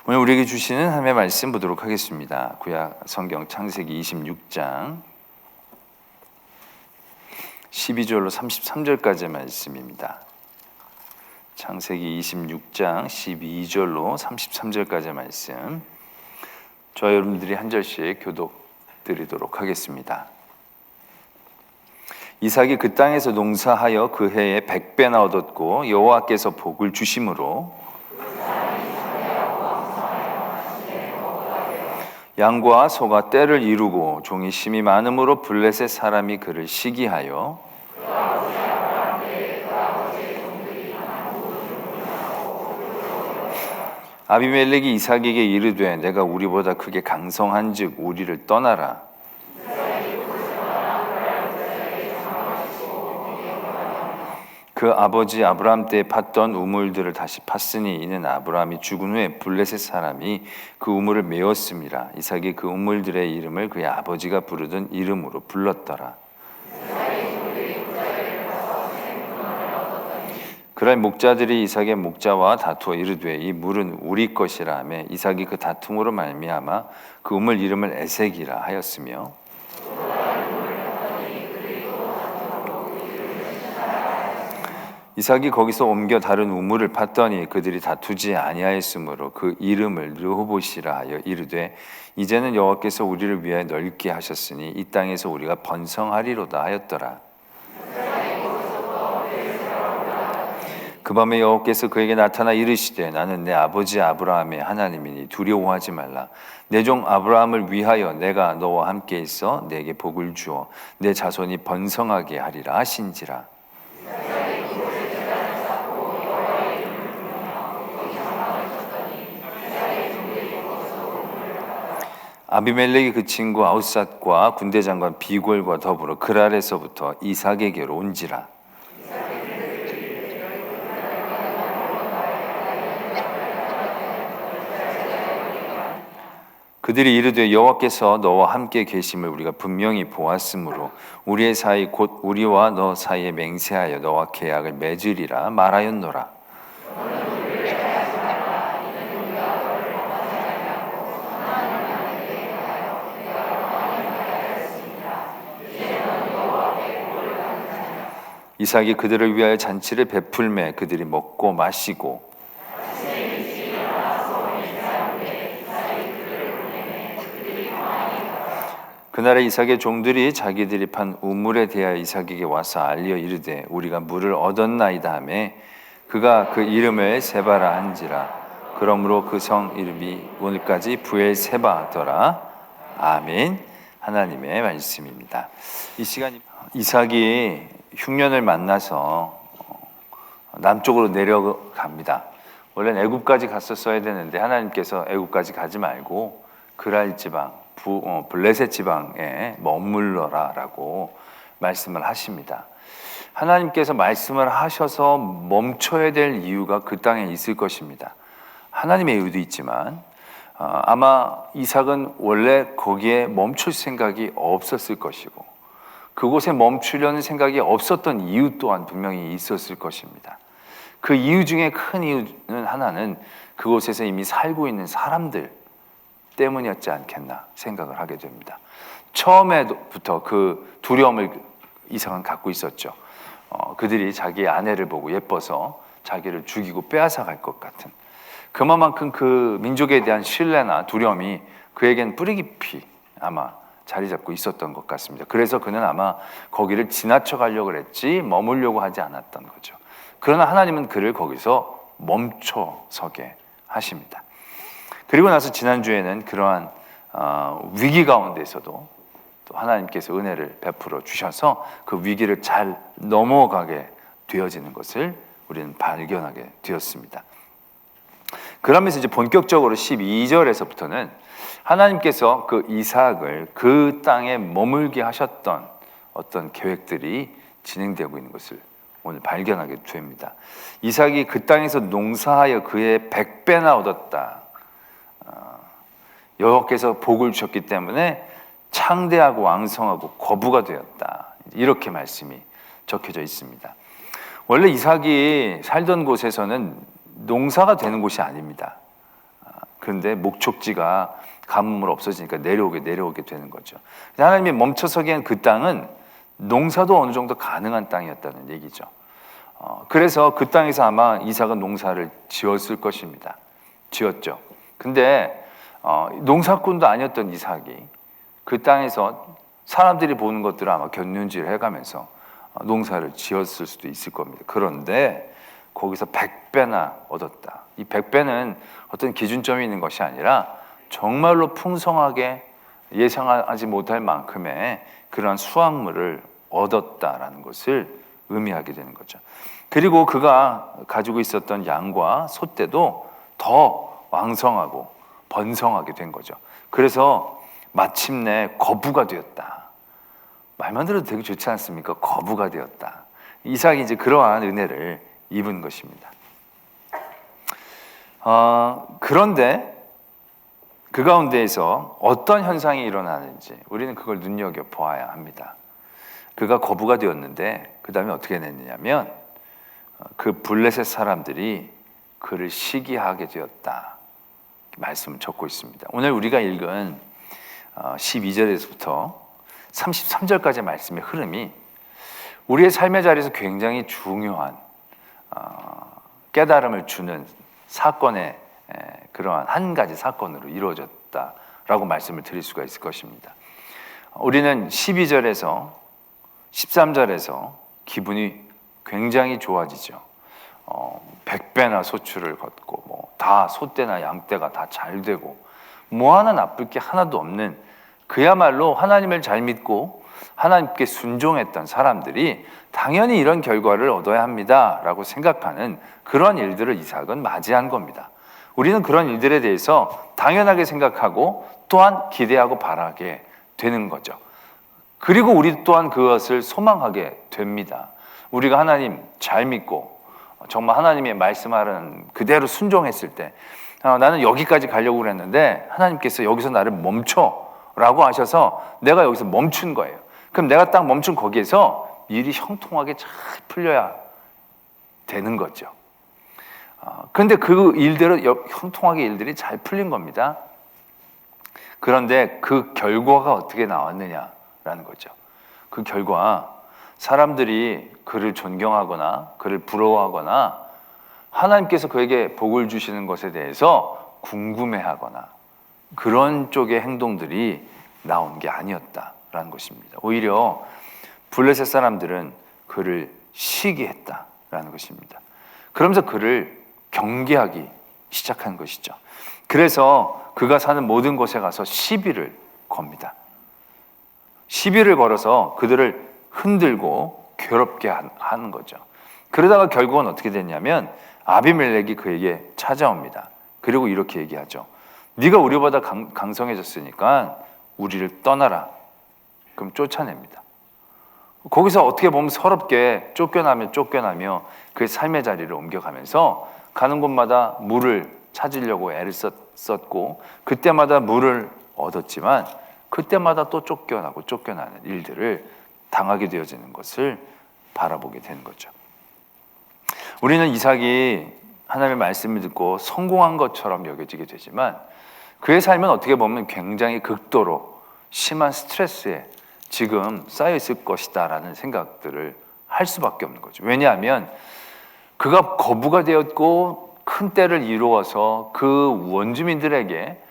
오늘 우리에게 주시는 하나님의 말씀 보도록 하겠습니다. 구약 성경 창세기 26장 12절로 33절까지의 말씀입니다. 창세기 26장 12절로 33절까지의 말씀, 저와 여러분들이 한 절씩 교독 드리도록 하겠습니다. 이삭이 그 땅에서 농사하여 그 해에 100배나 얻었고 여호와께서 복을 주심으로 양과 소가 떼를 이루고 종이 심이 많음으로 블레셋 사람이 그를 시기하여 아비멜렉이 이삭에게 이르되 내가 우리보다 크게 강성한즉 우리를 떠나라. 그 아버지 아브라함 때 팠던 우물들을 다시 팠으니 이는 아브라함이 죽은 후에 블레셋 사람이 그 우물을 메웠음이라. 이삭이 그 우물들의 이름을 그의 아버지가 부르던 이름으로 불렀더라. 그러나 목자들이 이삭의 목자와 다투어 이르되 이 물은 우리 것이라 하며 이삭이 그 다툼으로 말미암아 그 우물 이름을 에색이라 하였으며 이삭이 거기서 옮겨 다른 우물을 팠더니 그들이 다투지 아니하였으므로 그 이름을 르호봇이라 하여 이르되 이제는 여호와께서 우리를 위하여 넓게 하셨으니 이 땅에서 우리가 번성하리로다 하였더라. 그 밤에 여호와께서 그에게 나타나 이르시되 나는 내 아버지 아브라함의 하나님이니 두려워하지 말라. 내 종 아브라함을 위하여 내가 너와 함께 있어 내게 복을 주어 내 자손이 번성하게 하리라 하신지라. 아비멜렉이 그 친구 아웃삿과 군대 장관 비골과 더불어 그랄에서부터 이삭에게로 온지라. 그들이 이르되 여호와께서 너와 함께 계심을 우리가 분명히 보았으므로 우리의 사이 곧 우리와 너 사이에 맹세하여 너와 계약을 맺으리라 말하였노라. 이삭이 그들을 위하여 잔치를 베풀매 그들이 먹고 마시고 그날에 이삭의 종들이 자기들이 판 우물에 대하여 이삭에게 와서 알려 이르되 우리가 물을 얻었나이다 하며 그가 그 이름을 세바라 한지라. 그러므로 그 성 이름이 오늘까지 부엘세바더라. 아멘. 하나님의 말씀입니다. 이 시간 이삭이 흉년을 만나서 남쪽으로 내려갑니다. 원래는 애굽까지 갔었어야 되는데 하나님께서 애굽까지 가지 말고 그랄 지방, 블레셋 지방에 머물러라라고 말씀을 하십니다. 하나님께서 말씀을 하셔서 멈춰야 될 이유가 그 땅에 있을 것입니다. 하나님의 이유도 있지만 아마 이삭은 원래 거기에 멈출 생각이 없었을 것이고 그곳에 멈추려는 생각이 없었던 이유 또한 분명히 있었을 것입니다. 그 이유 중에 큰 이유는 하나는 그곳에서 이미 살고 있는 사람들 때문이었지 않겠나 생각을 하게 됩니다. 처음에부터 그 두려움을 이삭은 갖고 있었죠. 그들이 자기의 아내를 보고 예뻐서 자기를 죽이고 빼앗아 갈 것 같은 그만큼 그 민족에 대한 신뢰나 두려움이 그에겐 뿌리 깊이 아마 자리 잡고 있었던 것 같습니다. 그래서 그는 아마 거기를 지나쳐 가려고 했지 머물려고 하지 않았던 거죠. 그러나 하나님은 그를 거기서 멈춰 서게 하십니다. 그리고 나서 지난주에는 그러한 위기 가운데서도 또 하나님께서 은혜를 베풀어 주셔서 그 위기를 잘 넘어가게 되어지는 것을 우리는 발견하게 되었습니다. 그러면서 이제 본격적으로 12절에서부터는 하나님께서 그 이삭을 그 땅에 머물게 하셨던 어떤 계획들이 진행되고 있는 것을 오늘 발견하게 됩니다. 이삭이 그 땅에서 농사하여 그의 100배나 얻었다. 여호와께서 복을 주셨기 때문에 창대하고 왕성하고 거부가 되었다. 이렇게 말씀이 적혀져 있습니다. 원래 이삭이 살던 곳에서는 농사가 되는 곳이 아닙니다. 그런데 목촉지가 가뭄으로 없어지니까 내려오게 되는 거죠. 하나님이 멈춰서기엔 그 땅은 농사도 어느 정도 가능한 땅이었다는 얘기죠. 그래서 그 땅에서 아마 이삭은 농사를 지었을 것입니다. 지었죠. 근데 농사꾼도 아니었던 이삭이 그 땅에서 사람들이 보는 것들을 아마 곁눈질 해가면서 농사를 지었을 수도 있을 겁니다. 그런데 거기서 100배나 얻었다. 이 100배는 어떤 기준점이 있는 것이 아니라 정말로 풍성하게 예상하지 못할 만큼의 그러한 수확물을 얻었다라는 것을 의미하게 되는 거죠. 그리고 그가 가지고 있었던 양과 소떼도 더 왕성하고 번성하게 된 거죠. 그래서 마침내 거부가 되었다. 말만 들어도 되게 좋지 않습니까? 거부가 되었다. 이삭이 이제 그러한 은혜를 입은 것입니다. 그런데 그 가운데에서 어떤 현상이 일어나는지 우리는 그걸 눈여겨보아야 합니다. 그가 거부가 되었는데 그 다음에 어떻게 됐느냐면 그 블레셋 사람들이 그를 시기하게 되었다. 말씀을 적고 있습니다. 오늘 우리가 읽은 12절에서부터 33절까지의 말씀의 흐름이 우리의 삶의 자리에서 굉장히 중요한 깨달음을 주는 사건의 그러한 한 가지 사건으로 이루어졌다라고 말씀을 드릴 수가 있을 것입니다. 우리는 12절에서 13절에서 기분이 굉장히 좋아지죠. 100배나 소출을 걷고 다 소떼나 양떼가 다 잘 되고 뭐 하나 나쁠 게 하나도 없는 그야말로 하나님을 잘 믿고 하나님께 순종했던 사람들이 당연히 이런 결과를 얻어야 합니다라고 생각하는 그런 일들을 이삭은 맞이한 겁니다. 우리는 그런 일들에 대해서 당연하게 생각하고 또한 기대하고 바라게 되는 거죠. 그리고 우리 또한 그것을 소망하게 됩니다. 우리가 하나님 잘 믿고 정말 하나님의 말씀하는 그대로 순종했을 때 나는 여기까지 가려고 그랬는데 하나님께서 여기서 나를 멈춰라고 하셔서 내가 여기서 멈춘 거예요. 그럼 내가 딱 멈춘 거기에서 일이 형통하게 잘 풀려야 되는 거죠. 그런데 그 일대로 형통하게 일들이 잘 풀린 겁니다. 그런데 그 결과가 어떻게 나왔느냐라는 거죠. 그 결과 사람들이 그를 존경하거나 그를 부러워하거나 하나님께서 그에게 복을 주시는 것에 대해서 궁금해하거나 그런 쪽의 행동들이 나온 게 아니었다라는 것입니다. 오히려 블레셋 사람들은 그를 시기했다라는 것입니다. 그러면서 그를 경계하기 시작한 것이죠. 그래서 그가 사는 모든 곳에 가서 시비를 겁니다. 시비를 걸어서 그들을 흔들고 괴롭게 하는 거죠. 그러다가 결국은 어떻게 됐냐면 아비멜렉이 그에게 찾아옵니다. 그리고 이렇게 얘기하죠. 네가 우리보다 강성해졌으니까 우리를 떠나라. 그럼 쫓아냅니다. 거기서 어떻게 보면 서럽게 쫓겨나며 그의 삶의 자리를 옮겨가면서 가는 곳마다 물을 찾으려고 애를 썼고 그때마다 물을 얻었지만 그때마다 또 쫓겨나는 일들을 당하게 되어지는 것을 바라보게 되는 거죠. 우리는 이삭이 하나님의 말씀을 듣고 성공한 것처럼 여겨지게 되지만 그의 삶은 어떻게 보면 굉장히 극도로 심한 스트레스에 지금 쌓여 있을 것이다라는 생각들을 할 수밖에 없는 거죠. 왜냐하면 그가 거부가 되었고 큰 때를 이루어서 그 원주민들에게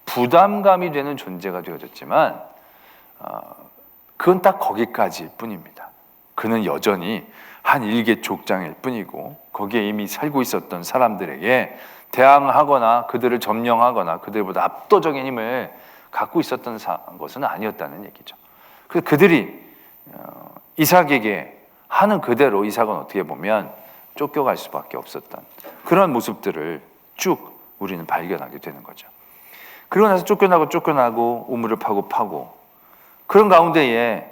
부담감이 되는 존재가 되어졌지만 그건 딱 거기까지일 뿐입니다. 그는 여전히 한 일개 족장일 뿐이고 거기에 이미 살고 있었던 사람들에게 대항하거나 그들을 점령하거나 그들보다 압도적인 힘을 갖고 있었던 것은 아니었다는 얘기죠. 그래서 그들이 이삭에게 하는 그대로 이삭은 어떻게 보면 쫓겨갈 수밖에 없었던 그런 모습들을 쭉 우리는 발견하게 되는 거죠. 그러고 나서 쫓겨나고 우물을 파고 그런 가운데에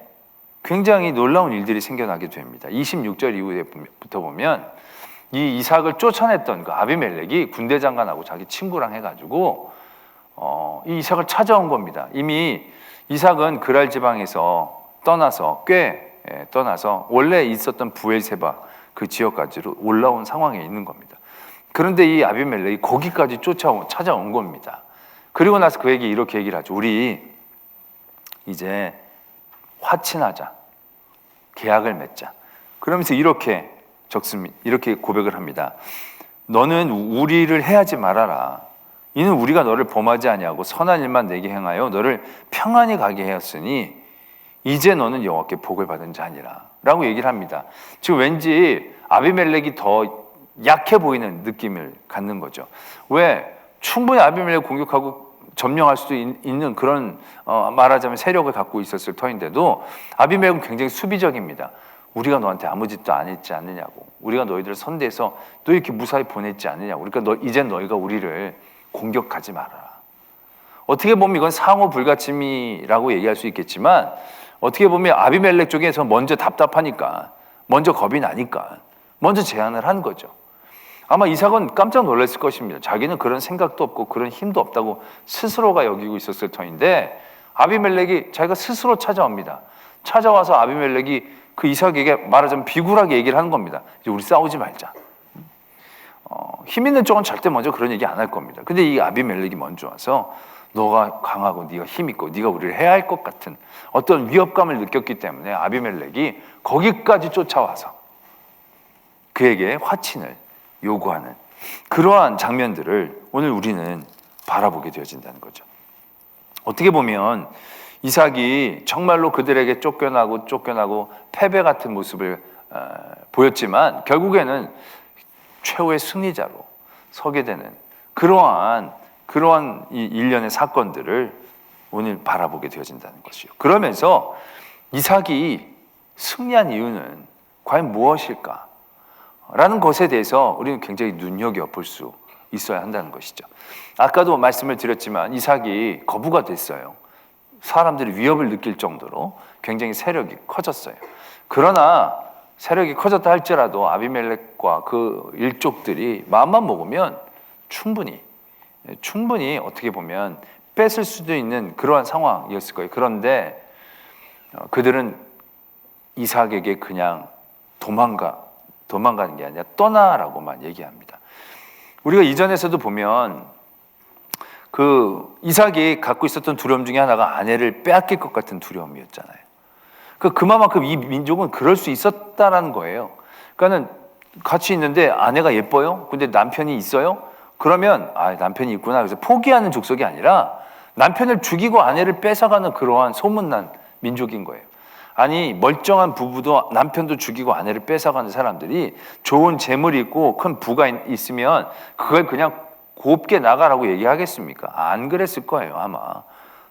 굉장히 놀라운 일들이 생겨나게 됩니다. 26절 이후부터 보면 이 이삭을 쫓아냈던 그 아비멜렉이 군대 장관하고 자기 친구랑 해가지고 이 이삭을 찾아온 겁니다. 이미 이삭은 그랄 지방에서 떠나서 떠나서 원래 있었던 부엘세바 그 지역까지로 올라온 상황에 있는 겁니다. 그런데 이 아비멜렉이 거기까지 찾아온 겁니다. 그리고 나서 그에게 이렇게 얘기를 하죠. 우리 이제 화친하자. 계약을 맺자. 그러면서 이렇게 적습니다. 이렇게 고백을 합니다. 너는 우리를 해하지 말아라. 이는 우리가 너를 범하지 아니하고 선한 일만 내게 행하여 너를 평안히 가게 하였으니 이제 너는 여호와께 복을 받은 자니라 라고 얘기를 합니다. 지금 왠지 아비멜렉이 더 약해 보이는 느낌을 갖는 거죠. 왜? 충분히 아비멜렉 공격하고 점령할 수도 있는 그런 말하자면 세력을 갖고 있었을 터인데도 아비멜렉은 굉장히 수비적입니다. 우리가 너한테 아무 짓도 안 했지 않느냐고. 우리가 너희들을 선대해서 너 이렇게 무사히 보냈지 않느냐고. 그러니까 이젠 너희가 우리를 공격하지 말아라. 어떻게 보면 이건 상호 불가침이라고 얘기할 수 있겠지만 어떻게 보면 아비멜렉 쪽에서 먼저 답답하니까 먼저 겁이 나니까 먼저 제안을 한 거죠. 아마 이삭은 깜짝 놀랐을 것입니다. 자기는 그런 생각도 없고 그런 힘도 없다고 스스로가 여기고 있었을 터인데 아비멜렉이 자기가 스스로 찾아옵니다. 찾아와서 아비멜렉이 그 이삭에게 말하자면 비굴하게 얘기를 하는 겁니다. 이제 우리 싸우지 말자. 힘 있는 쪽은 절대 먼저 그런 얘기 안 할 겁니다. 근데 이 아비멜렉이 먼저 와서 너가 강하고 네가 힘 있고 네가 우리를 해야 할 것 같은 어떤 위협감을 느꼈기 때문에 아비멜렉이 거기까지 쫓아와서 그에게 화친을 요구하는 그러한 장면들을 오늘 우리는 바라보게 되어진다는 거죠. 어떻게 보면 이삭이 정말로 그들에게 쫓겨나고 패배 같은 모습을 보였지만 결국에는 최후의 승리자로 서게 되는 그러한 이 일련의 사건들을 오늘 바라보게 되어진다는 것이요. 그러면서 이삭이 승리한 이유는 과연 무엇일까? 라는 것에 대해서 우리는 굉장히 눈여겨볼 수 있어야 한다는 것이죠. 아까도 말씀을 드렸지만 이삭이 거부가 됐어요. 사람들이 위협을 느낄 정도로 굉장히 세력이 커졌어요. 그러나 세력이 커졌다 할지라도 아비멜렉과 그 일족들이 마음만 먹으면 충분히 어떻게 보면 뺏을 수도 있는 그러한 상황이었을 거예요. 그런데 그들은 이삭에게 그냥 도망가는 게 아니라 떠나라고만 얘기합니다. 우리가 이전에서도 보면 그 이삭이 갖고 있었던 두려움 중에 하나가 아내를 빼앗길 것 같은 두려움이었잖아요. 그만큼 이 민족은 그럴 수 있었다라는 거예요. 그러니까는 같이 있는데 아내가 예뻐요? 근데 남편이 있어요? 그러면 남편이 있구나. 그래서 포기하는 족속이 아니라 남편을 죽이고 아내를 뺏어가는 그러한 소문난 민족인 거예요. 아니 멀쩡한 부부도 남편도 죽이고 아내를 뺏어가는 사람들이 좋은 재물이 있고 큰 부가 있으면 그걸 그냥 곱게 나가라고 얘기하겠습니까? 안 그랬을 거예요 아마.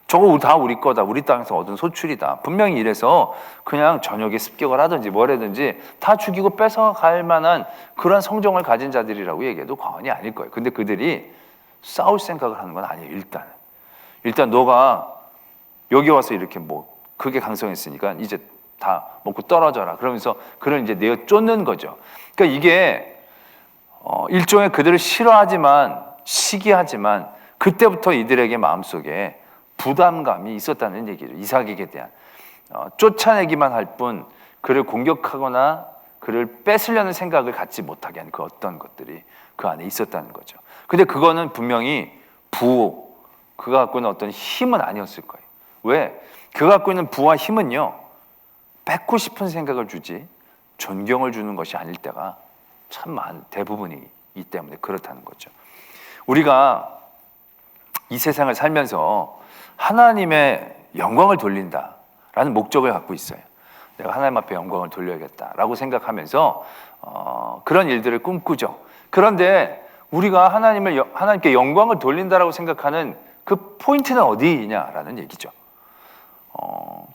저거 다 우리 거다. 우리 땅에서 얻은 소출이다. 분명히 이래서 그냥 저녁에 습격을 하든지 뭐라든지 다 죽이고 뺏어갈 만한 그런 성정을 가진 자들이라고 얘기해도 과언이 아닐 거예요. 근데 그들이 싸울 생각을 하는 건 아니에요. 일단 너가 여기 와서 이렇게 뭐 그게 강성했으니까 이제 다 먹고 떨어져라. 그러면서 그를 이제 내어 쫓는 거죠. 그러니까 이게 일종의 그들을 싫어하지만 시기하지만 그때부터 이들에게 마음속에 부담감이 있었다는 얘기죠. 이삭에게 대한 쫓아내기만 할 뿐 그를 공격하거나 그를 뺏으려는 생각을 갖지 못하게 하는 그 어떤 것들이 그 안에 있었다는 거죠. 근데 그거는 분명히 그가 갖고 있는 어떤 힘은 아니었을 거예요. 왜? 그가 갖고 있는 부와 힘은요 뺏고 싶은 생각을 주지 존경을 주는 것이 아닐 때가 참 대부분이기 때문에 그렇다는 거죠. 우리가 이 세상을 살면서 하나님의 영광을 돌린다라는 목적을 갖고 있어요. 내가 하나님 앞에 영광을 돌려야겠다라고 생각하면서 그런 일들을 꿈꾸죠. 그런데 우리가 하나님께 영광을 돌린다라고 생각하는 그 포인트는 어디냐라는 얘기죠.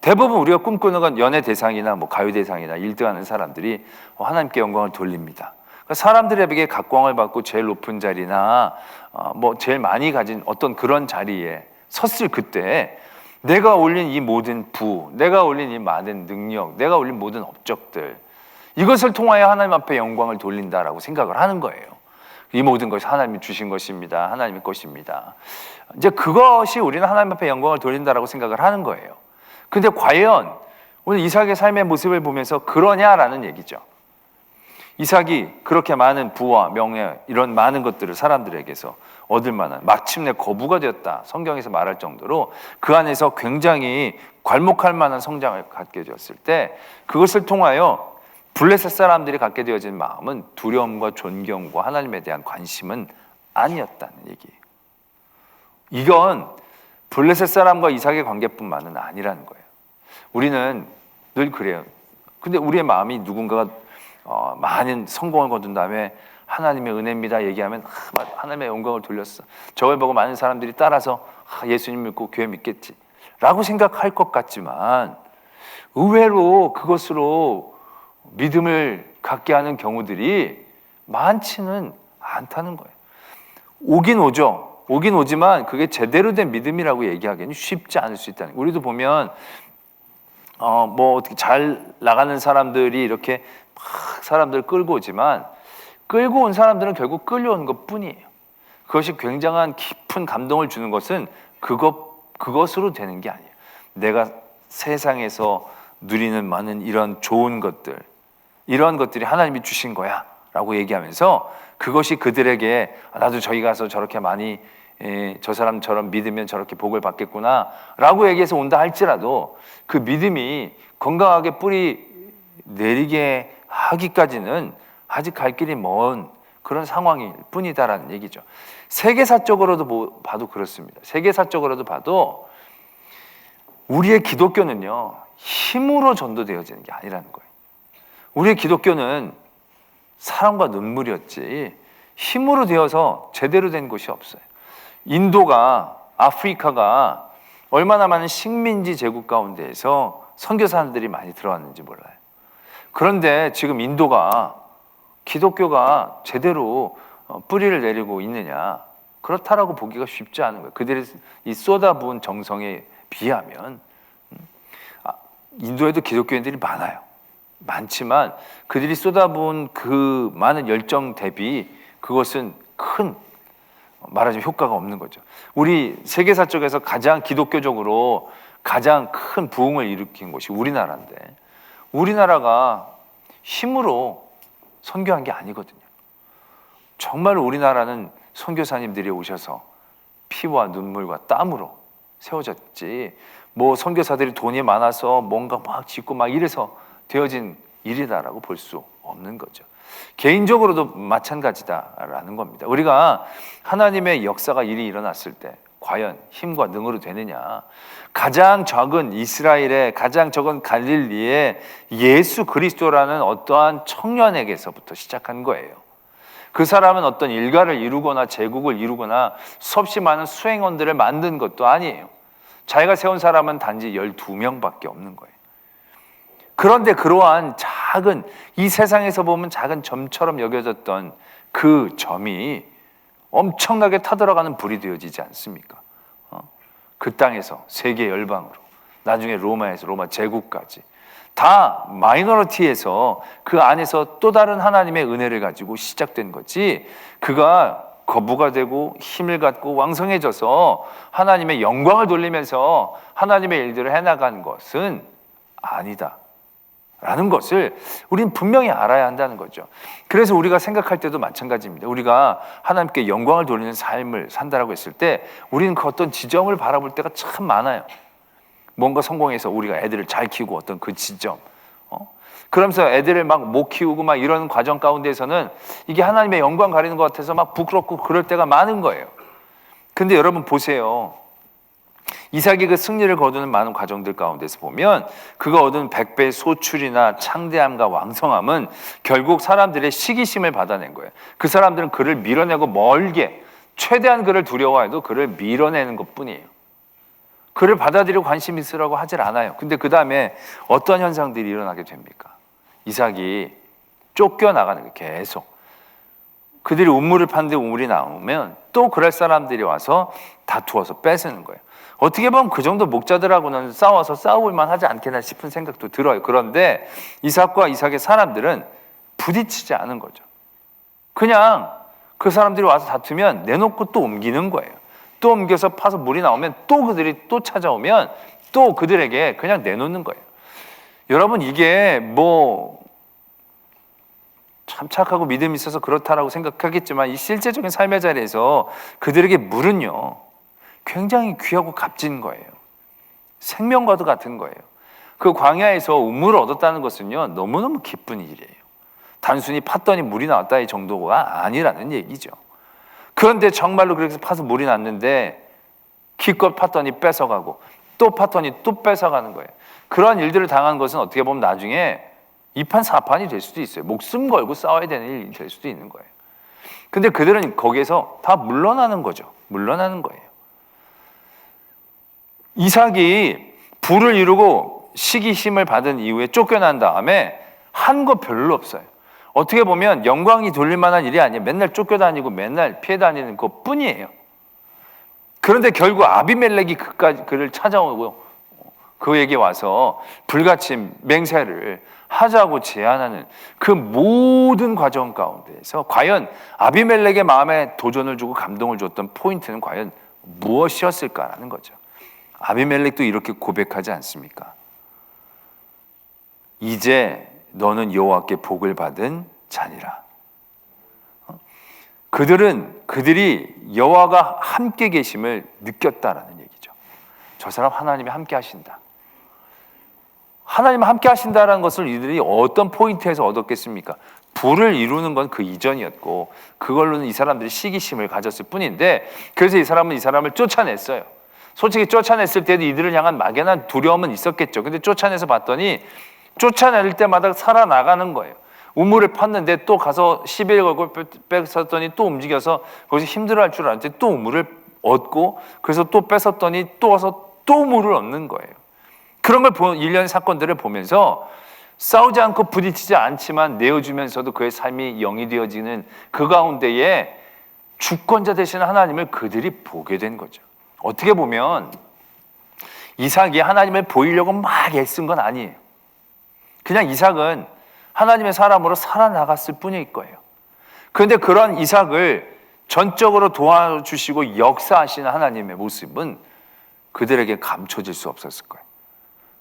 대부분 우리가 꿈꾸는 건 연예 대상이나 뭐 가요 대상이나 1등하는 사람들이 하나님께 영광을 돌립니다. 그러니까 사람들에게 각광을 받고 제일 높은 자리나 뭐 제일 많이 가진 어떤 그런 자리에 섰을 그때 내가 올린 이 모든 부, 내가 올린 이 많은 능력, 내가 올린 모든 업적들 이것을 통하여 하나님 앞에 영광을 돌린다라고 생각을 하는 거예요. 이 모든 것이 하나님이 주신 것입니다. 하나님의 것입니다. 이제 그것이 우리는 하나님 앞에 영광을 돌린다라고 생각을 하는 거예요. 근데 과연 오늘 이삭의 삶의 모습을 보면서 그러냐라는 얘기죠. 이삭이 그렇게 많은 부와 명예 이런 많은 것들을 사람들에게서 얻을 만한 마침내 거부가 되었다. 성경에서 말할 정도로 그 안에서 굉장히 괄목할 만한 성장을 갖게 되었을 때 그것을 통하여 블레셋 사람들이 갖게 되어진 마음은 두려움과 존경과 하나님에 대한 관심은 아니었다는 얘기예요. 이건 블레셋 사람과 이삭의 관계뿐만은 아니라는 거예요. 우리는 늘 그래요. 근데 우리의 마음이 누군가가 많은 성공을 거둔 다음에 하나님의 은혜입니다 얘기하면 하나님의 영광을 돌렸어. 저걸 보고 많은 사람들이 따라서 예수님 믿고 교회 믿겠지 라고 생각할 것 같지만 의외로 그것으로 믿음을 갖게 하는 경우들이 많지는 않다는 거예요. 오긴 오죠. 오긴 오지만 그게 제대로 된 믿음이라고 얘기하기는 쉽지 않을 수 있다는 거예요. 우리도 보면 뭐 어떻게 잘 나가는 사람들이 이렇게 막 사람들을 끌고 오지만 끌고 온 사람들은 결국 끌려오는 것 뿐이에요. 그것이 굉장한 깊은 감동을 주는 것은 그것으로 되는 게 아니에요. 내가 세상에서 누리는 많은 이런 좋은 것들, 이런 것들이 하나님이 주신 거야 라고 얘기하면서 그것이 그들에게 나도 저기 가서 저렇게 많이 저 사람처럼 믿으면 저렇게 복을 받겠구나 라고 얘기해서 온다 할지라도 그 믿음이 건강하게 뿌리 내리게 하기까지는 아직 갈 길이 먼 그런 상황일 뿐이다라는 얘기죠. 세계사적으로도 봐도 그렇습니다. 세계사적으로도 봐도 우리의 기독교는요 힘으로 전도되어지는 게 아니라는 거예요. 우리의 기독교는 사랑과 눈물이었지 힘으로 되어서 제대로 된 곳이 없어요. 인도가 아프리카가 얼마나 많은 식민지 제국 가운데에서 선교사들이 많이 들어왔는지 몰라요. 그런데 지금 인도가 기독교가 제대로 뿌리를 내리고 있느냐 그렇다라고 보기가 쉽지 않은 거예요. 그들이 이 쏟아부은 정성에 비하면 인도에도 기독교인들이 많아요. 많지만 그들이 쏟아부은 그 많은 열정 대비 그것은 큰 말하자면 효과가 없는 거죠. 우리 세계사 쪽에서 가장 기독교적으로 가장 큰 부흥을 일으킨 곳이 우리나라인데 우리나라가 힘으로 선교한 게 아니거든요. 정말 우리나라는 선교사님들이 오셔서 피와 눈물과 땀으로 세워졌지 뭐 선교사들이 돈이 많아서 뭔가 막 짓고 막 이래서 되어진 일이다라고 볼 수 없는 거죠. 개인적으로도 마찬가지다라는 겁니다. 우리가 하나님의 역사가 일이 일어났을 때 과연 힘과 능으로 되느냐. 가장 적은 이스라엘의 가장 적은 갈릴리의 예수 그리스도라는 어떠한 청년에게서부터 시작한 거예요. 그 사람은 어떤 일가를 이루거나 제국을 이루거나 수없이 많은 수행원들을 만든 것도 아니에요. 자기가 세운 사람은 단지 12명밖에 없는 거예요. 그런데 그러한 작은 이 세상에서 보면 작은 점처럼 여겨졌던 그 점이 엄청나게 타들어가는 불이 되어지지 않습니까? 그 땅에서 세계 열방으로 나중에 로마에서 로마 제국까지 다 마이너리티에서 그 안에서 또 다른 하나님의 은혜를 가지고 시작된 거지 그가 거부가 되고 힘을 갖고 왕성해져서 하나님의 영광을 돌리면서 하나님의 일들을 해나간 것은 아니다 라는 것을 우리는 분명히 알아야 한다는 거죠. 그래서 우리가 생각할 때도 마찬가지입니다. 우리가 하나님께 영광을 돌리는 삶을 산다라고 했을 때 우리는 그 어떤 지점을 바라볼 때가 참 많아요. 뭔가 성공해서 우리가 애들을 잘 키우고 어떤 그 지점 그러면서 애들을 막 못 키우고 막 이런 과정 가운데에서는 이게 하나님의 영광 가리는 것 같아서 막 부끄럽고 그럴 때가 많은 거예요. 근데 여러분 보세요. 이삭이 그 승리를 거두는 많은 과정들 가운데서 보면 그가 얻은 100배의 소출이나 창대함과 왕성함은 결국 사람들의 시기심을 받아낸 거예요. 그 사람들은 그를 밀어내고 멀게 최대한 그를 두려워해도 그를 밀어내는 것뿐이에요. 그를 받아들이고 관심 있으라고 하질 않아요. 근데 그 다음에 어떤 현상들이 일어나게 됩니까? 이삭이 쫓겨나가는 거예요. 계속. 그들이 우물을 파는데 우물이 나오면 또 그럴 사람들이 와서 다투어서 뺏는 거예요. 어떻게 보면 그 정도 목자들하고는 싸워서 싸울만 하지 않겠나 싶은 생각도 들어요. 그런데 이삭과 이삭의 사람들은 부딪히지 않은 거죠. 그냥 그 사람들이 와서 다투면 내놓고 또 옮기는 거예요. 또 옮겨서 파서 물이 나오면 또 그들이 또 찾아오면 또 그들에게 그냥 내놓는 거예요. 여러분 이게 뭐 참 착하고 믿음이 있어서 그렇다라고 생각하겠지만 이 실제적인 삶의 자리에서 그들에게 물은요 굉장히 귀하고 값진 거예요. 생명과도 같은 거예요. 그 광야에서 우물을 얻었다는 것은요 너무너무 기쁜 일이에요. 단순히 팠더니 물이 나왔다의 정도가 아니라는 얘기죠. 그런데 정말로 그렇게 파서 물이 났는데 기껏 팠더니 뺏어가고 또 팠더니 또 뺏어가는 거예요. 그러한 일들을 당한 것은 어떻게 보면 나중에 2판 4판이 될 수도 있어요. 목숨 걸고 싸워야 되는 일이 될 수도 있는 거예요. 근데 그들은 거기에서 다 물러나는 거죠. 물러나는 거예요. 이삭이 부를 이루고 시기심을 받은 이후에 쫓겨난 다음에 한 거 별로 없어요. 어떻게 보면 영광이 돌릴 만한 일이 아니에요. 맨날 쫓겨다니고 맨날 피해 다니는 것 뿐이에요. 그런데 결국 아비멜렉이 그를 찾아오고 그에게 와서 불같이 맹세를 하자고 제안하는 그 모든 과정 가운데에서 과연 아비멜렉의 마음에 도전을 주고 감동을 줬던 포인트는 과연 무엇이었을까라는 거죠. 아비멜렉도 이렇게 고백하지 않습니까? 이제 너는 여호와께 복을 받은 자니라. 그들이 여호와가 함께 계심을 느꼈다라는 얘기죠. 저 사람 하나님이 함께 하신다. 하나님 함께 하신다라는 것을 이들이 어떤 포인트에서 얻었겠습니까? 부를 이루는 건 그 이전이었고 그걸로는 이 사람들이 시기심을 가졌을 뿐인데 그래서 이 사람을 쫓아냈어요. 솔직히 쫓아냈을 때도 이들을 향한 막연한 두려움은 있었겠죠. 근데 쫓아내서 봤더니 쫓아낼 때마다 살아나가는 거예요. 우물을 팠는데 또 가서 시비를 걸고 뺏었더니 또 움직여서 거기서 힘들어할 줄 알았는데 또 우물을 얻고 그래서 또 뺏었더니 또 와서 또 우물을 얻는 거예요. 그런 걸 일련의 사건들을 보면서 싸우지 않고 부딪히지 않지만 내어주면서도 그의 삶이 영이 되어지는 그 가운데에 주권자 되시는 하나님을 그들이 보게 된 거죠. 어떻게 보면 이삭이 하나님을 보이려고 막 애쓴 건 아니에요. 그냥 이삭은 하나님의 사람으로 살아나갔을 뿐일 거예요. 그런데 그런 이삭을 전적으로 도와주시고 역사하시는 하나님의 모습은 그들에게 감춰질 수 없었을 거예요.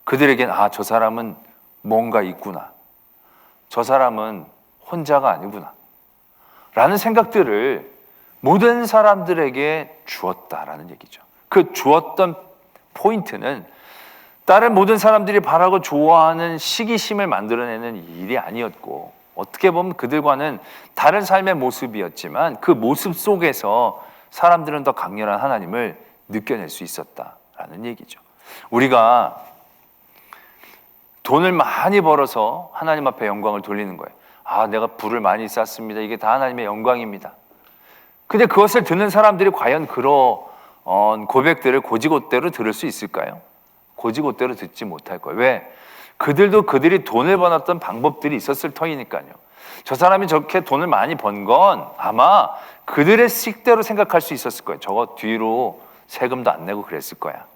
그들에겐 저 사람은 뭔가 있구나. 저 사람은 혼자가 아니구나. 라는 생각들을 모든 사람들에게 주었다라는 얘기죠. 그 주었던 포인트는 다른 모든 사람들이 바라고 좋아하는 시기심을 만들어내는 일이 아니었고 어떻게 보면 그들과는 다른 삶의 모습이었지만 그 모습 속에서 사람들은 더 강렬한 하나님을 느껴낼 수 있었다라는 얘기죠. 우리가 돈을 많이 벌어서 하나님 앞에 영광을 돌리는 거예요. 내가 부를 많이 쌓습니다. 이게 다 하나님의 영광입니다. 근데 그것을 듣는 사람들이 과연 그런 고백들을 고지곳대로 들을 수 있을까요? 고지곳대로 듣지 못할 거예요. 왜? 그들도 그들이 돈을 버놨던 방법들이 있었을 터이니까요. 저 사람이 저렇게 돈을 많이 번 건 아마 그들의 식대로 생각할 수 있었을 거예요. 저거 뒤로 세금도 안 내고 그랬을 거야.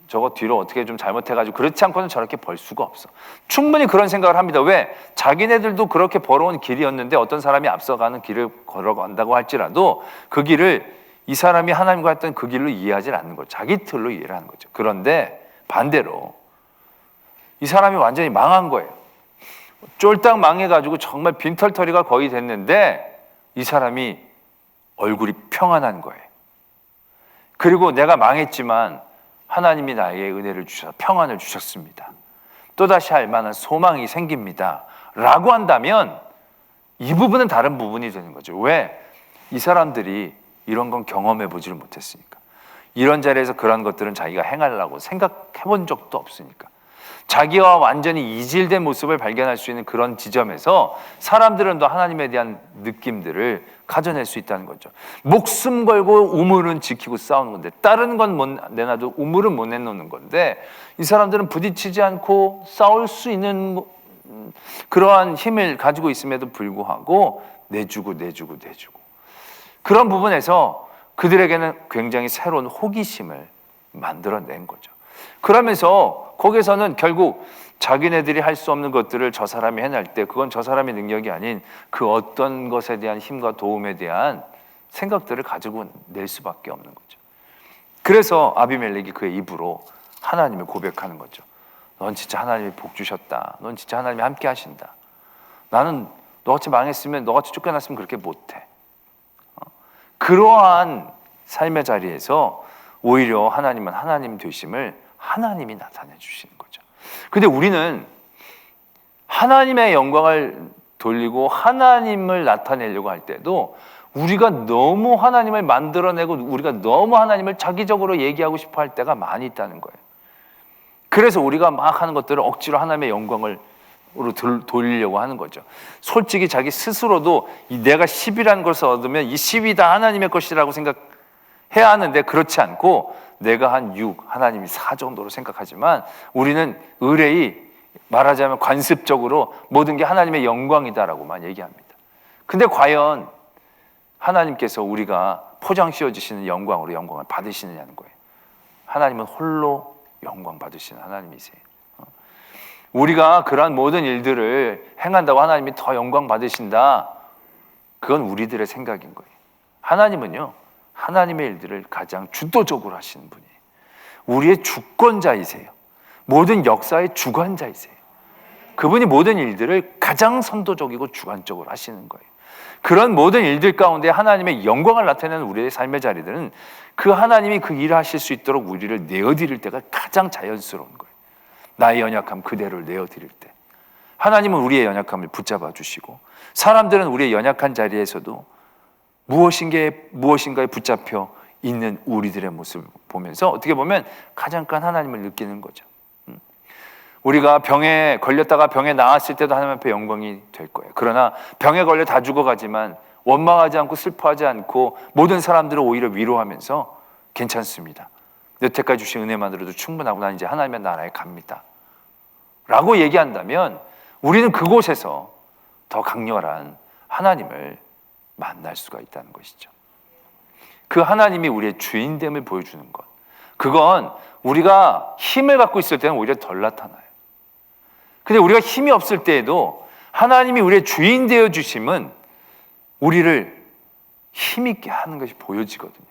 저거 뒤로 어떻게 좀 잘못해가지고 그렇지 않고는 저렇게 벌 수가 없어. 충분히 그런 생각을 합니다. 왜? 자기네들도 그렇게 벌어온 길이었는데 어떤 사람이 앞서가는 길을 걸어간다고 할지라도 그 길을 이 사람이 하나님과 했던 그 길로 이해하지 않는 거죠. 자기 틀로 이해를 하는 거죠. 그런데 반대로 이 사람이 완전히 망한 거예요. 쫄딱 망해가지고 정말 빈털터리가 거의 됐는데 이 사람이 얼굴이 평안한 거예요. 그리고 내가 망했지만 하나님이 나에게 은혜를 주셔서 평안을 주셨습니다. 또다시 할 만한 소망이 생깁니다. 라고 한다면 이 부분은 다른 부분이 되는 거죠. 왜? 이 사람들이 이런 건 경험해 보지를 못했으니까. 이런 자리에서 그런 것들은 자기가 행하려고 생각해 본 적도 없으니까. 자기와 완전히 이질된 모습을 발견할 수 있는 그런 지점에서 사람들은 더 하나님에 대한 느낌들을 가져낼 수 있다는 거죠. 목숨 걸고 우물은 지키고 싸우는 건데 다른 건 못 내놔도 우물은 못 내놓는 건데 이 사람들은 부딪히지 않고 싸울 수 있는 그러한 힘을 가지고 있음에도 불구하고 내주고 그런 부분에서 그들에게는 굉장히 새로운 호기심을 만들어낸 거죠. 그러면서 거기서는 결국 자기네들이 할 수 없는 것들을 저 사람이 해낼 때 그건 저 사람의 능력이 아닌 그 어떤 것에 대한 힘과 도움에 대한 생각들을 가지고 낼 수밖에 없는 거죠. 그래서 아비멜렉이 그의 입으로 하나님을 고백하는 거죠. 넌 진짜 하나님이 복 주셨다. 넌 진짜 하나님이 함께 하신다. 나는 너같이 망했으면, 너같이 쫓겨났으면 그렇게 못해. 그러한 삶의 자리에서 오히려 하나님은 하나님 되심을 하나님이 나타내 주시는 거죠. 근데 우리는 하나님의 영광을 돌리고 하나님을 나타내려고 할 때도 우리가 너무 하나님을 만들어내고 우리가 너무 하나님을 자기적으로 얘기하고 싶어 할 때가 많이 있다는 거예요. 그래서 우리가 막 하는 것들을 억지로 하나님의 영광을 돌리려고 하는 거죠. 솔직히 자기 스스로도 내가 10이라는 것을 얻으면 이 10이 다 하나님의 것이라고 생각해야 하는데 그렇지 않고 내가 한 6, 하나님이 4 정도로 생각하지만 우리는 의뢰이 말하자면 관습적으로 모든 게 하나님의 영광이다라고만 얘기합니다. 근데 과연 하나님께서 우리가 포장 씌워주시는 영광으로 영광을 받으시느냐는 거예요. 하나님은 홀로 영광 받으시는 하나님이세요. 우리가 그러한 모든 일들을 행한다고 하나님이 더 영광 받으신다, 그건 우리들의 생각인 거예요. 하나님은요, 하나님의 일들을 가장 주도적으로 하시는 분이에요. 우리의 주권자이세요. 모든 역사의 주관자이세요. 그분이 모든 일들을 가장 선도적이고 주관적으로 하시는 거예요. 그런 모든 일들 가운데 하나님의 영광을 나타내는 우리의 삶의 자리들은 그 하나님이 그 일을 하실 수 있도록 우리를 내어드릴 때가 가장 자연스러운 거예요. 나의 연약함 그대로를 내어드릴 때 하나님은 우리의 연약함을 붙잡아 주시고, 사람들은 우리의 연약한 자리에서도 무엇인가에 붙잡혀 있는 우리들의 모습을 보면서 어떻게 보면 가장 큰 하나님을 느끼는 거죠. 우리가 병에 걸렸다가 병에 나았을 때도 하나님 앞에 영광이 될 거예요. 그러나 병에 걸려 다 죽어가지만 원망하지 않고 슬퍼하지 않고 모든 사람들을 오히려 위로하면서 괜찮습니다, 여태까지 주신 은혜만으로도 충분하고 난 이제 하나님의 나라에 갑니다 라고 얘기한다면 우리는 그곳에서 더 강렬한 하나님을 만날 수가 있다는 것이죠. 그 하나님이 우리의 주인됨을 보여주는 것, 그건 우리가 힘을 갖고 있을 때는 오히려 덜 나타나요. 근데 우리가 힘이 없을 때에도 하나님이 우리의 주인 되어 주심은 우리를 힘있게 하는 것이 보여지거든요.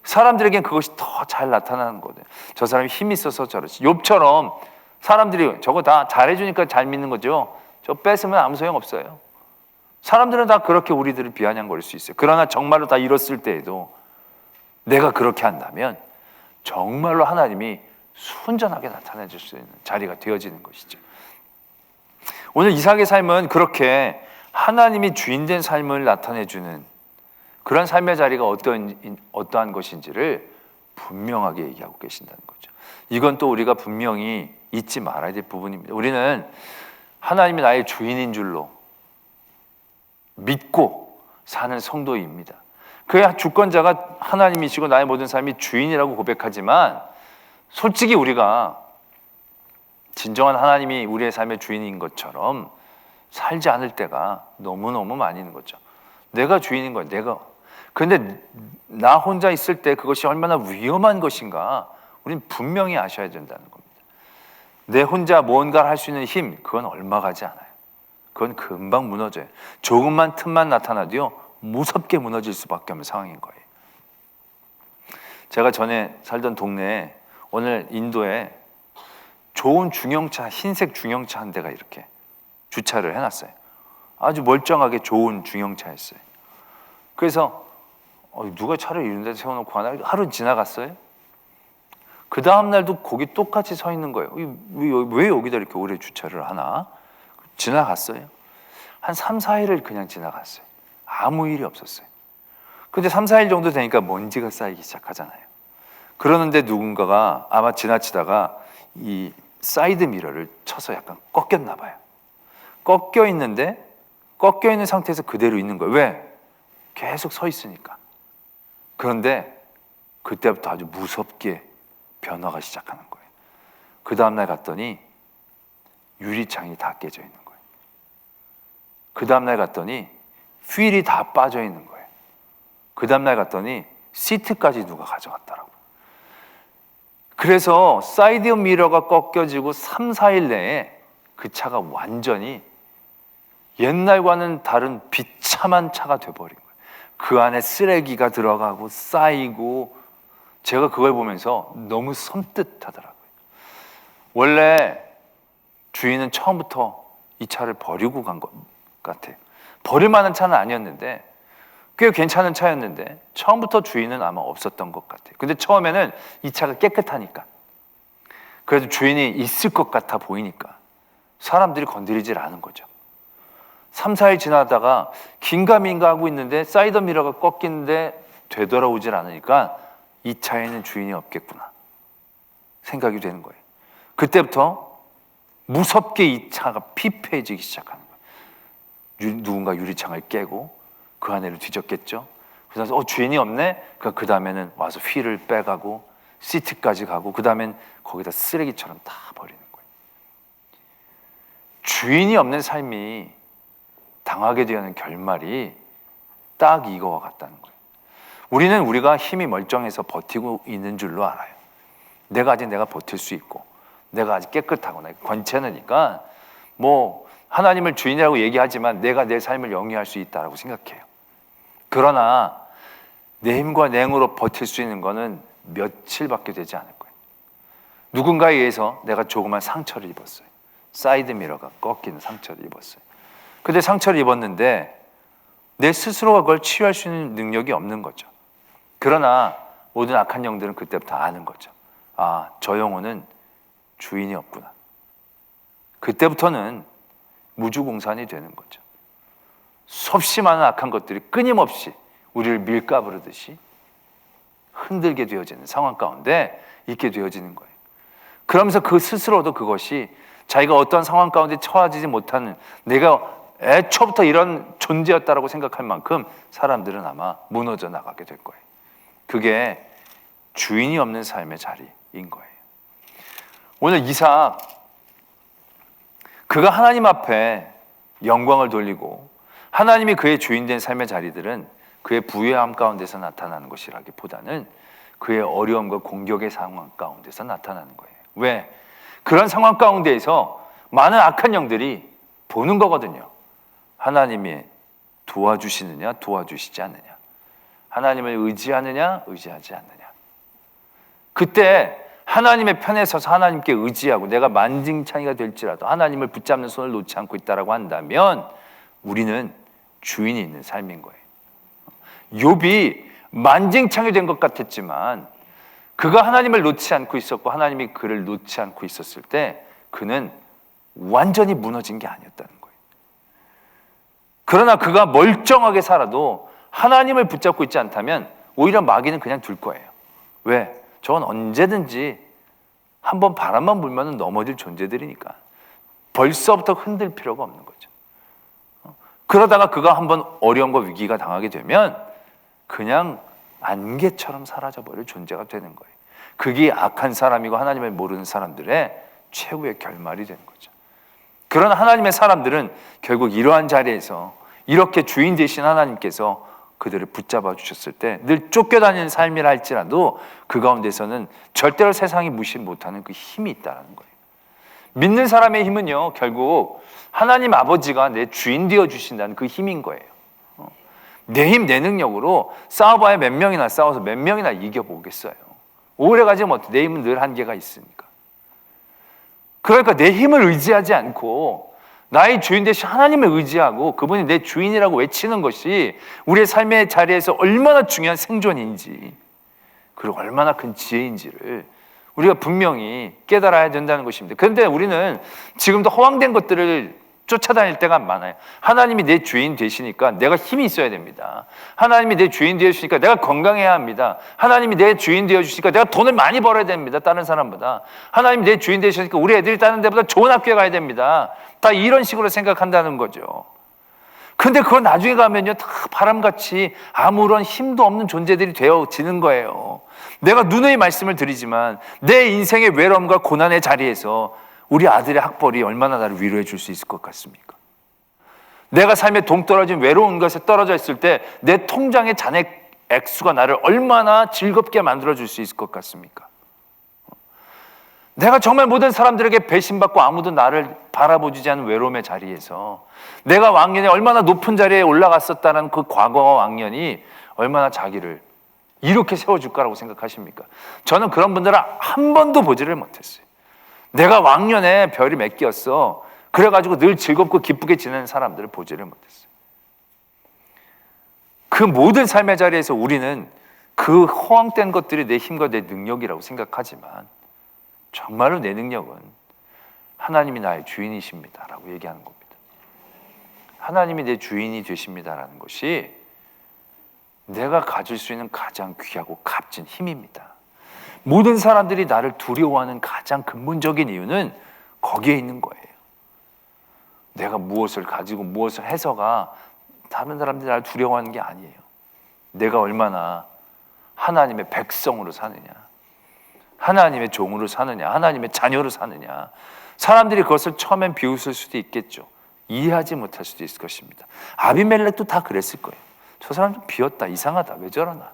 사람들에겐 그것이 더 잘 나타나는 거거든요. 저 사람이 힘이 있어서 저렇지. 욥처럼 사람들이 저거 다 잘해주니까 잘 믿는 거죠. 저 뺏으면 아무 소용없어요. 사람들은 다 그렇게 우리들을 비아냥거릴 수 있어요. 그러나 정말로 다 잃었을 때에도 내가 그렇게 한다면 정말로 하나님이 순전하게 나타내 줄 수 있는 자리가 되어지는 것이죠. 오늘 이삭의 삶은 그렇게 하나님이 주인된 삶을 나타내주는 그런 삶의 자리가 어떠한 것인지를 분명하게 얘기하고 계신다는 거죠. 이건 또 우리가 분명히 잊지 말아야 될 부분입니다. 우리는 하나님이 나의 주인인 줄로 믿고 사는 성도입니다. 그의 주권자가 하나님이시고 나의 모든 삶이 주인이라고 고백하지만 솔직히 우리가 진정한 하나님이 우리의 삶의 주인인 것처럼 살지 않을 때가 너무너무 많이 있는 거죠. 내가 주인인 거야, 내가. 그런데 나 혼자 있을 때 그것이 얼마나 위험한 것인가 우리는 분명히 아셔야 된다는 겁니다. 내 혼자 뭔가를 할 수 있는 힘, 그건 얼마 가지 않아요. 그건 금방 무너져요. 조금만 틈만 나타나도요 무섭게 무너질 수밖에 없는 상황인 거예요. 제가 전에 살던 동네에 오늘 인도에 좋은 중형차, 흰색 중형차 한 대가 이렇게 주차를 해놨어요. 아주 멀쩡하게 좋은 중형차였어요. 그래서 누가 차를 이런 데 세워놓고 하루 지나갔어요. 그 다음 날도 거기 똑같이 서 있는 거예요. 왜 여기다 이렇게 오래 주차를 하나? 지나갔어요. 한 3, 4일을 그냥 지나갔어요. 아무 일이 없었어요. 근데 3, 4일 정도 되니까 먼지가 쌓이기 시작하잖아요. 그러는데 누군가가 아마 지나치다가 이 사이드 미러를 쳐서 약간 꺾였나 봐요. 꺾여 있는 상태에서 그대로 있는 거예요. 왜? 계속 서 있으니까. 그런데 그때부터 아주 무섭게 변화가 시작하는 거예요. 그 다음날 갔더니 유리창이 다 깨져 있는 거예요. 그 다음날 갔더니 휠이 다 빠져 있는 거예요. 그 다음날 갔더니 시트까지 누가 가져갔더라고요. 그래서 사이드 미러가 꺾여지고 3, 4일 내에 그 차가 완전히 옛날과는 다른 비참한 차가 돼버린 거예요. 그 안에 쓰레기가 들어가고 쌓이고, 제가 그걸 보면서 너무 섬뜩하더라고요. 원래 주인은 처음부터 이 차를 버리고 간 거, 같아요. 버릴 만한 차는 아니었는데 꽤 괜찮은 차였는데 처음부터 주인은 아마 없었던 것 같아요. 근데 처음에는 이 차가 깨끗하니까, 그래도 주인이 있을 것 같아 보이니까 사람들이 건드리질 않은 거죠. 3, 4일 지나다가 긴가민가 하고 있는데 사이드 미러가 꺾이는데 되돌아오질 않으니까 이 차에는 주인이 없겠구나 생각이 되는 거예요. 그때부터 무섭게 이 차가 피폐해지기 시작하는 거예요. 누군가 유리창을 깨고 그 안에를 뒤졌겠죠. 그래서 주인이 없네? 그 다음에는 와서 휠을 빼가고 시트까지 가고 그 다음엔 거기다 쓰레기처럼 다 버리는 거예요. 주인이 없는 삶이 당하게 되는 결말이 딱 이거와 같다는 거예요. 우리는 우리가 힘이 멀쩡해서 버티고 있는 줄로 알아요. 내가 버틸 수 있고 내가 아직 깨끗하고 내가 권체느니까 뭐 하나님을 주인이라고 얘기하지만 내가 내 삶을 영위할 수 있다라고 생각해요. 그러나 내 힘과 내 힘으로 버틸 수 있는 거는 며칠밖에 되지 않을 거예요. 누군가에 의해서 내가 조그만 상처를 입었어요. 사이드 미러가 꺾이는 상처를 입었어요. 근데 상처를 입었는데 내 스스로가 그걸 치유할 수 있는 능력이 없는 거죠. 그러나 모든 악한 영들은 그때부터 아는 거죠. 아, 저 영혼은 주인이 없구나. 그때부터는 무주공산이 되는 거죠. 수없이 많은 악한 것들이 끊임없이 우리를 밀가부르듯이 흔들게 되어지는 상황 가운데 있게 되어지는 거예요. 그러면서 그 스스로도 그것이 자기가 어떤 상황 가운데 처하지 못하는, 내가 애초부터 이런 존재였다라고 생각할 만큼 사람들은 아마 무너져 나가게 될 거예요. 그게 주인이 없는 삶의 자리인 거예요. 오늘 이삭, 그가 하나님 앞에 영광을 돌리고 하나님이 그의 주인된 삶의 자리들은 그의 부유함 가운데서 나타나는 것이라기보다는 그의 어려움과 공격의 상황 가운데서 나타나는 거예요. 왜? 그런 상황 가운데에서 많은 악한 영들이 보는 거거든요. 하나님이 도와주시느냐, 도와주시지 않느냐, 하나님을 의지하느냐, 의지하지 않느냐. 그때 하나님의 편에 서서 하나님께 의지하고 내가 만증창이가 될지라도 하나님을 붙잡는 손을 놓지 않고 있다라고 한다면 우리는 주인이 있는 삶인 거예요. 욥이 만증창이 된 것 같았지만 그가 하나님을 놓지 않고 있었고 하나님이 그를 놓지 않고 있었을 때 그는 완전히 무너진 게 아니었다는 거예요. 그러나 그가 멀쩡하게 살아도 하나님을 붙잡고 있지 않다면 오히려 마귀는 그냥 둘 거예요. 왜? 저건 언제든지 한번 바람만 불면 넘어질 존재들이니까 벌써부터 흔들 필요가 없는 거죠. 그러다가 그가 한번 어려움과 위기가 당하게 되면 그냥 안개처럼 사라져버릴 존재가 되는 거예요. 그게 악한 사람이고 하나님을 모르는 사람들의 최후의 결말이 되는 거죠. 그러나 하나님의 사람들은 결국 이러한 자리에서 이렇게 주인 되신 하나님께서 그들을 붙잡아 주셨을 때 늘 쫓겨다니는 삶이라 할지라도 그 가운데서는 절대로 세상이 무시 못하는 그 힘이 있다는 거예요. 믿는 사람의 힘은요, 결국 하나님 아버지가 내 주인 되어 주신다는 그 힘인 거예요. 내 힘, 내 능력으로 싸워봐야 몇 명이나 싸워서 몇 명이나 이겨보겠어요. 오래가지 못해. 내 힘은 늘 한계가 있으니까. 그러니까 내 힘을 의지하지 않고 나의 주인 대신 하나님을 의지하고 그분이 내 주인이라고 외치는 것이 우리의 삶의 자리에서 얼마나 중요한 생존인지, 그리고 얼마나 큰 지혜인지를 우리가 분명히 깨달아야 된다는 것입니다. 그런데 우리는 지금도 허황된 것들을 쫓아다닐 때가 많아요. 하나님이 내 주인 되시니까 내가 힘이 있어야 됩니다. 하나님이 내 주인 되어주시니까 내가 건강해야 합니다. 하나님이 내 주인 되어주시니까 내가 돈을 많이 벌어야 됩니다. 다른 사람보다. 하나님이 내 주인 되시니까 우리 애들이 다른 데보다 좋은 학교에 가야 됩니다. 다 이런 식으로 생각한다는 거죠. 근데 그거 나중에 가면요, 다 바람같이 아무런 힘도 없는 존재들이 되어지는 거예요. 내가 누누이 말씀을 드리지만 내 인생의 외로움과 고난의 자리에서 우리 아들의 학벌이 얼마나 나를 위로해 줄 수 있을 것 같습니까? 내가 삶에 동떨어진 외로운 것에 떨어져 있을 때 내 통장의 잔액 액수가 나를 얼마나 즐겁게 만들어 줄 수 있을 것 같습니까? 내가 정말 모든 사람들에게 배신받고 아무도 나를 바라보지 않는 외로움의 자리에서 내가 왕년에 얼마나 높은 자리에 올라갔었다는 그 과거와 왕년이 얼마나 자기를 이렇게 세워줄까라고 생각하십니까? 저는 그런 분들은 한 번도 보지를 못했어요. 내가 왕년에 별이 몇 개였어. 그래가지고 늘 즐겁고 기쁘게 지내는 사람들을 보지를 못했어요. 그 모든 삶의 자리에서 우리는 그 허황된 것들이 내 힘과 내 능력이라고 생각하지만 정말로 내 능력은 하나님이 나의 주인이십니다 라고 얘기하는 겁니다. 하나님이 내 주인이 되십니다라는 것이 내가 가질 수 있는 가장 귀하고 값진 힘입니다. 모든 사람들이 나를 두려워하는 가장 근본적인 이유는 거기에 있는 거예요. 내가 무엇을 가지고 무엇을 해서가 다른 사람들이 나를 두려워하는 게 아니에요. 내가 얼마나 하나님의 백성으로 사느냐, 하나님의 종으로 사느냐, 하나님의 자녀로 사느냐. 사람들이 그것을 처음엔 비웃을 수도 있겠죠. 이해하지 못할 수도 있을 것입니다. 아비멜렉도 다 그랬을 거예요. 저 사람 좀 비었다, 이상하다, 왜 저러나.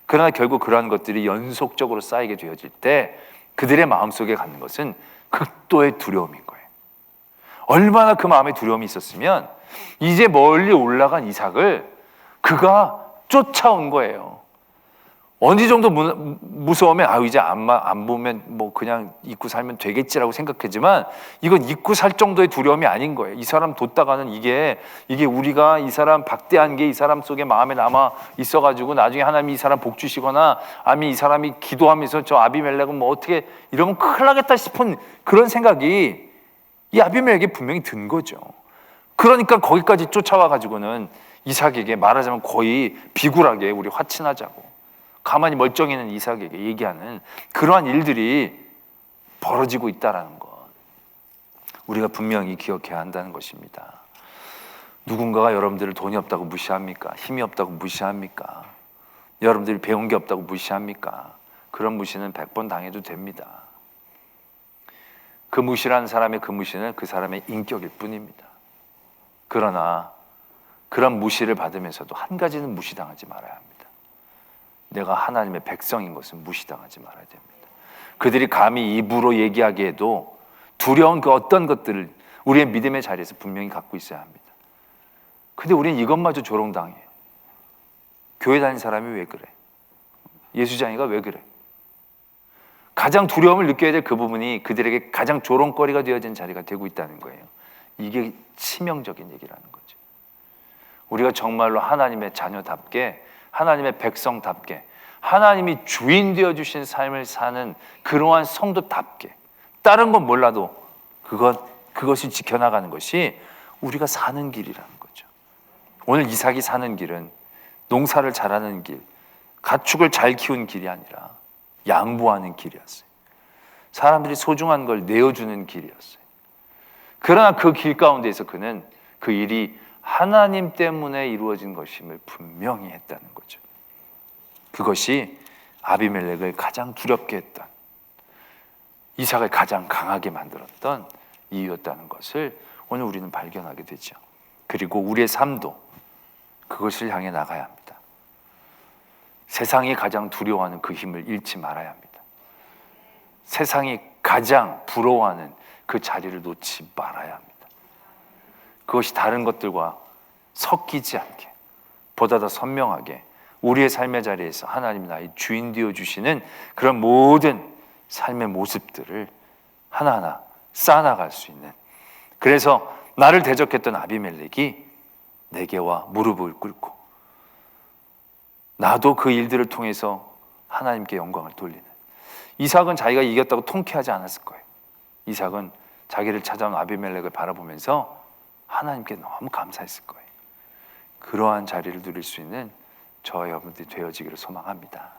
그러나 결국 그러한 것들이 연속적으로 쌓이게 되어질 때 그들의 마음속에 갖는 것은 극도의 두려움인 거예요. 얼마나 그 마음에 두려움이 있었으면 이제 멀리 올라간 이삭을 그가 쫓아온 거예요. 어느 정도 무서우면 이제 안 보면 뭐 그냥 잊고 살면 되겠지라고 생각했지만 이건 잊고 살 정도의 두려움이 아닌 거예요. 이 사람 뒀다가는 이게 우리가 이 사람 박대한 게 이 사람 속에 마음에 남아 있어가지고 나중에 하나님이 이 사람 복 주시거나 아니면 이 사람이 기도하면서 저 아비멜렉은 뭐 어떻게 이러면 큰일 나겠다 싶은 그런 생각이 이 아비멜렉에 분명히 든 거죠. 그러니까 거기까지 쫓아와가지고는 이삭에게 말하자면 거의 비굴하게 우리 화친하자고 가만히 멀쩡히 있는 이삭에게 얘기하는 그러한 일들이 벌어지고 있다는 것, 우리가 분명히 기억해야 한다는 것입니다. 누군가가 여러분들을 돈이 없다고 무시합니까? 힘이 없다고 무시합니까? 여러분들이 배운 게 없다고 무시합니까? 그런 무시는 100번 당해도 됩니다. 그 무시라는 사람의 그 무시는 그 사람의 인격일 뿐입니다. 그러나 그런 무시를 받으면서도 한 가지는 무시당하지 말아야 합니다. 내가 하나님의 백성인 것은 무시당하지 말아야 됩니다. 그들이 감히 입으로 얘기하기에도 두려운 그 어떤 것들을 우리의 믿음의 자리에서 분명히 갖고 있어야 합니다. 근데 우리는 이것마저 조롱당해요. 교회 다니는 사람이 왜 그래? 예수장이가 왜 그래? 가장 두려움을 느껴야 될 그 부분이 그들에게 가장 조롱거리가 되어진 자리가 되고 있다는 거예요. 이게 치명적인 얘기라는 거죠. 우리가 정말로 하나님의 자녀답게, 하나님의 백성답게, 하나님이 주인 되어주신 삶을 사는 그러한 성도답게, 다른 건 몰라도 그것을 지켜나가는 것이 우리가 사는 길이라는 거죠. 오늘 이삭이 사는 길은 농사를 잘하는 길, 가축을 잘 키운 길이 아니라 양보하는 길이었어요. 사람들이 소중한 걸 내어주는 길이었어요. 그러나 그 길 가운데에서 그는 그 일이 하나님 때문에 이루어진 것임을 분명히 했다는 거죠. 그것이 아비멜렉을 가장 두렵게 했던, 이삭을 가장 강하게 만들었던 이유였다는 것을 오늘 우리는 발견하게 되죠. 그리고 우리의 삶도 그것을 향해 나가야 합니다. 세상이 가장 두려워하는 그 힘을 잃지 말아야 합니다. 세상이 가장 부러워하는 그 자리를 놓지 말아야 합니다. 그것이 다른 것들과 섞이지 않게 보다 더 선명하게 우리의 삶의 자리에서 하나님이 나의 주인 되어주시는 그런 모든 삶의 모습들을 하나하나 쌓아나갈 수 있는, 그래서 나를 대적했던 아비멜렉이 내게와 무릎을 꿇고 나도 그 일들을 통해서 하나님께 영광을 돌리는, 이삭은 자기가 이겼다고 통쾌하지 않았을 거예요. 이삭은 자기를 찾아온 아비멜렉을 바라보면서 하나님께 너무 감사했을 거예요. 그러한 자리를 누릴 수 있는 저와 여러분들이 되어지기를 소망합니다.